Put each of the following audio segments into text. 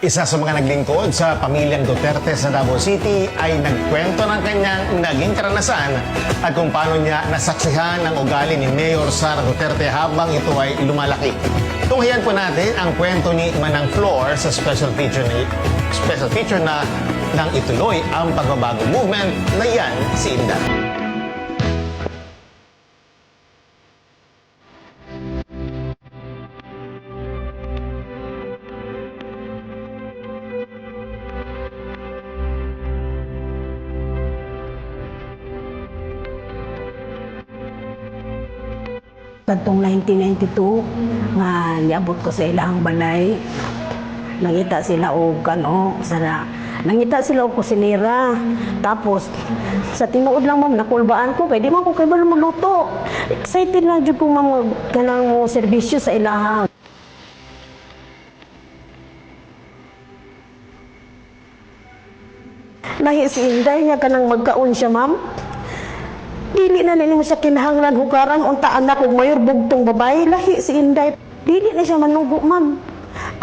Isa sa mga naglingkod sa pamilyang Duterte sa Davao City ay nagkwento ng kanyang naging karanasan at kung paano niya nasaksihan ang ugali ni Mayor Sara Duterte habang ito ay lumalaki. Tunghayan po natin ang kwento ni Manang Flor sa special feature na nang ituloy ang pagbabago movement na yan si Inday. Katong 1992 nga niabot ko sa ilang balay, nangita sila og nangita sila og kusinera. Tapos sa tinuod lang ma'am nakulbaan ko kay di man ko kay balo magluto. Excited na jud ko ma'am kanang mo serbisyo sa ilahang. Lahi si Inday niya kanang magkaon siya ma'am. Dili na nila mo siya kinahanglan hugaran unta anak ug mayor bugtong babae. Lahi si Inday. Dili na siya manugo ma'am.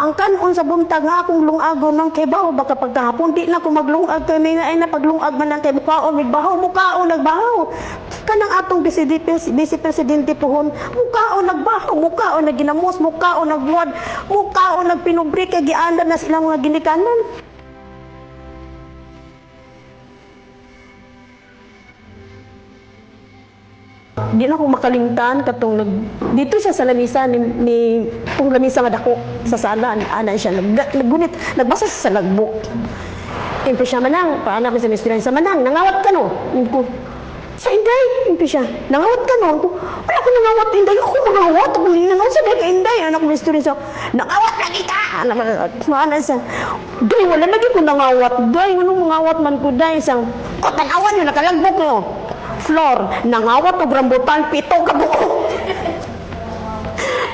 Ang kanon sa buntag nga akong lungagon ng kebaw baka pagkahapon di na ko maglungag kay may ay na paglungag man ng kay mukaon nagbahaw kanang atong vice presidente pohon mukaon nagbahaw nagginamos mukaon nagbuwad mukaon nagpinubri kay giandar na sila mga ginikanan. Di na ko makalimtan katong dito siya sa lamisa ni kung lamisa nga dako sa sala ana siya naggunit nagbasa sa lagbok. Impo siya manang paana ko sa misteryan sa manang nangawat ka no. Impo sa Inday impo siya nangawat ka no. Wala ko nangawat Inday ako mangawat ako nangawat sa kay Inday anak ko misteryan sa nangawat lagi ka ana sa day wala lagi ko nangawat day anong mangawat man ko day sang ko tanawan yo nakalagbok no. Flor, nangawat o rambutan, pito ka buko.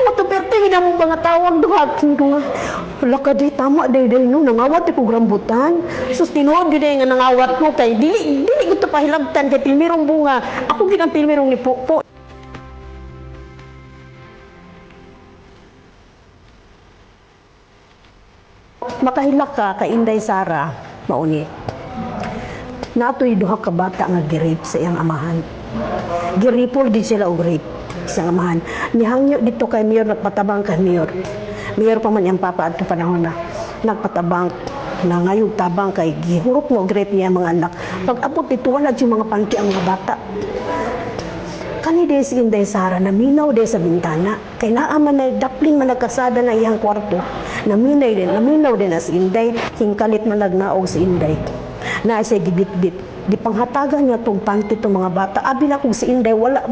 Matuperte, hindi mo mga tawag doon. Wala ka di, tama, day, no, nangawat ko rambutan. Sus, tinuod yun nga nangawat mo kay, dili ko ito pahilabtan kay pilmirong bunga. Ako ginang pilmirong ni Pukpo. Makahilak ka, kay Inday Sara, mauni. Natoy duha ka bata nga girip sa iyang amahan. Giripol din sila og rape sa amahan. Nihangyo dito kay Mayor nagpatabang kay Mayor. Mayor pa man iyang papa adto panahon na nagpatabang na ngayog tabang kay gihurot mo og rape niya mga anak. Pag abot dito wala si mga panty ang mga bata. Kani day si Inday Sara naminaw day sa bintana kay naa man na dapling man nagkasada na iyang kwarto. Naminaw din na si Inday hingkalit man nagnaog si Inday. Na siya gibit-bit. Di panghatagan niya itong panty itong mga bata. Abi na kung si Inday, wala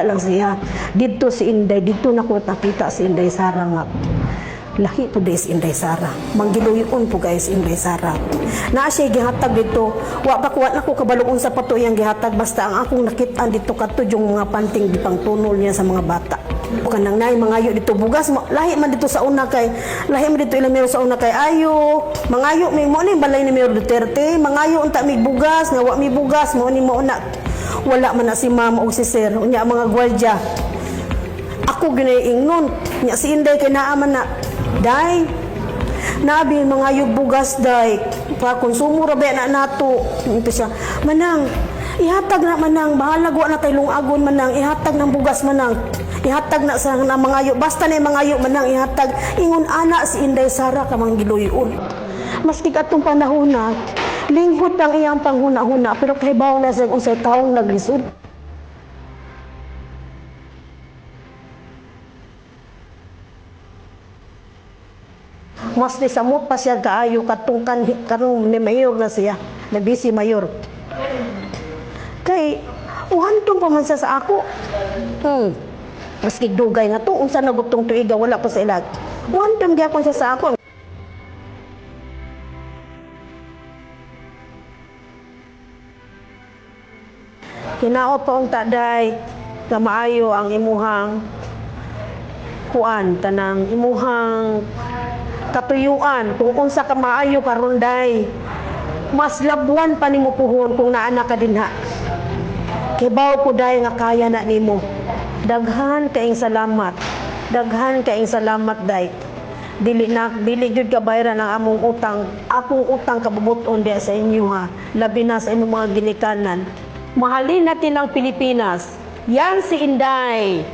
lang siya. Dito si Inday, dito na ko nakita si Inday Sara nga. Laki po si Inday Sara. Manggiluyon po guys, Inday Sara. Na siya gihatag dito. Wa na ko kabalong sa pato yung gihatag. Basta ang akong nakitaan dito kato yung mga panting di pang tunol niya sa mga bata. Kanang nay mangayo dito bugas lahi man dito sa una kay lahi man dito ilang Mayor sa una kay ayo mangayo may mo ni balay ni Mayor Duterte mangayo unta mig bugas nga wa mi bugas mo ni mo na wala man na si mama o si sir unya mga gwardiya ako ginaingnon nya si Inday kay naa man na day nabi mangayo bugas day pa konsumo ra ba na nato ito siya manang ihatag na manang bahala wa na tay lungagon manang ihatag ng bugas manang ihatag na sa mga ayo basta na mga ayo manang ihatag ingon ana si Inday Sara ka manggiluyon maski katong panahon na linghod ang iyang panghuna-huna pero kahibaw na sa unsay taong naglisod mas ni samot pa siya kaayo katong karong ni Mayor na siya na busy Mayor kay uhantong pa man siya sa ako maski dugay nga to unsa nagutong tuiga wala pa sa ilag wantam gyapon siya sa ako hinaot pa ang taday nga maayo ang imuhang kuan tanang imuhang katuyuan kung unsa ka maayo karon day mas labuan pa nimo puhon kung naa na ka dinha kay bawo ko day nga kaya na nimo. Daghan kaing salamat day. dili jud ka bayaran ang among utang. Akong utang kabubuton diya sa inyo ha. Labi na sa inyong mga ginikanan. Mahalin natin ang Pilipinas. Yan si Inday.